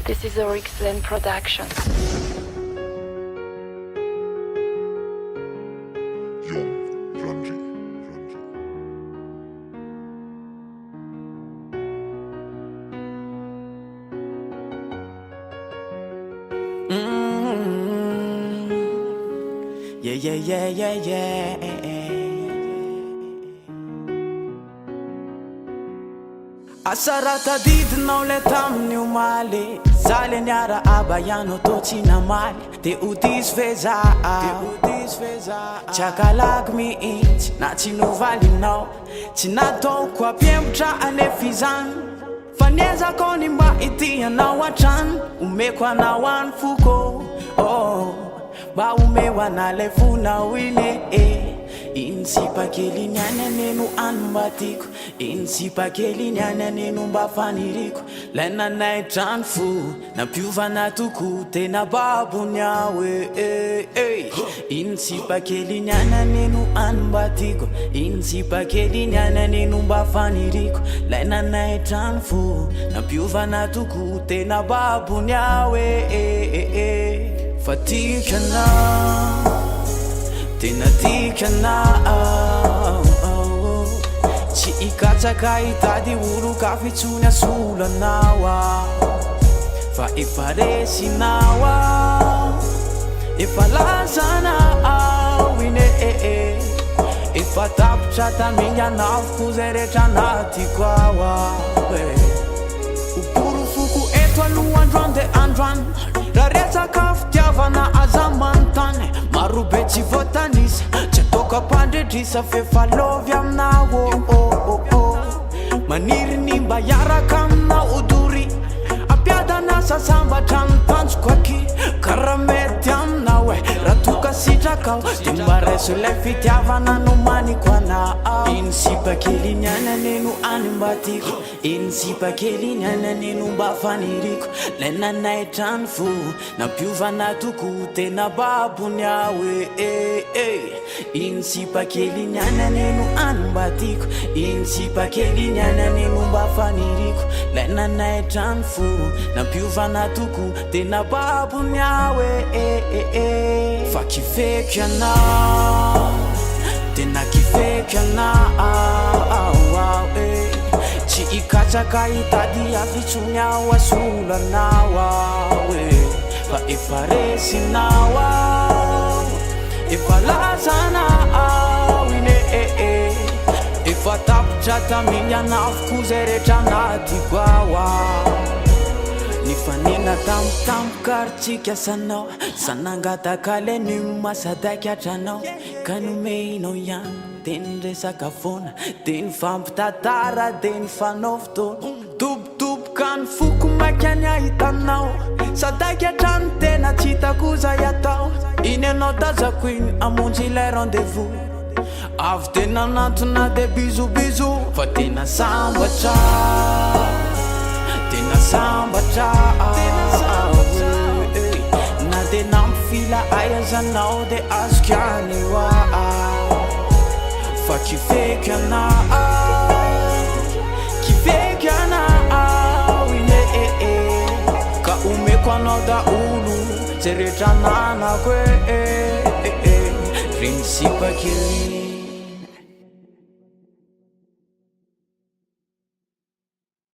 This is a Rixlaine production. Yone Randria. Yeah. Asarata didinao le tamin'ny omaly Zaly niara abayano tô tsy namaly De odisy feza Tsy akalaky mihitsy na tsy novalinao Tsy nataoko ampiembotra anefizany Fa niezako ny mba itianao antrany Omeko anao any foko Mba omeo anale fonao iny Iny sipakely niany aneno animbatiko Iny sipakely niany aneno mba faniriko Lay nanay trano fo nampiovana toko tena babony aho Iny sipakely niany aneno animbatiko Iny sipakely niany aneno mba faniriko Lay nanay trano fo nampiovana toko tena babony aho Fa tikana Tena tikana Tsy ikatsaka hitady olo ka fitsony asolanao Fa efa resinao Efa lazanao ine Efa tapitra taminy anavoko zay rehetra anatiko ao Uporo foko eto alohandroany de androany Raha resaka fitiavana aza manontany Marobe tsy voatanisa Tsy ataoko ampandredrisa fefa lovy aminao Maniry ny mba hiaraka aminao odory Ampiadana sasambatra ny tanjoko aky Karaha mety aminao Raha toka sitraka De mba reso lay fitiavana no maniko anao Iny sipakely niany aneno animbatiko Iny sipakely niany aneno mba faniriko Lay nanay trano fo nampiovana toko tena babony aho Iny sipakely niany aneno animbatiko Iny sipakely niany aneno mba faniriko Lay nanay trano fo nampiovana toko tena babony aho Fa kifeky anao Tena kifeky anao Tsy ikatsaka hitady afitsony aho asolanao Fa efa resinao Efa lazanao ine Efa tapitra taminy anavoko zay rehetra anatiko ao Nifanena tampotampoka ary tsika sanao Sanangataka le ny masadaiky atranao Ka nomenao ihany De ny resaka foana De ny fampitatara De ny fanao fotoana Tobotoboka ny foko maiky any ahitanao Sadaiky atrano tena tsy hitako zay atao Iny anao tazako iny amonjy ilay rendez-vous Avy tena nantona de bizo Fa tena sambatra Tena sambatra Na de nampifila aizanao de azoko ihany Fa kifeky anao ine Ka omeko anao daolo Zay rehetra ananako Riny sipakely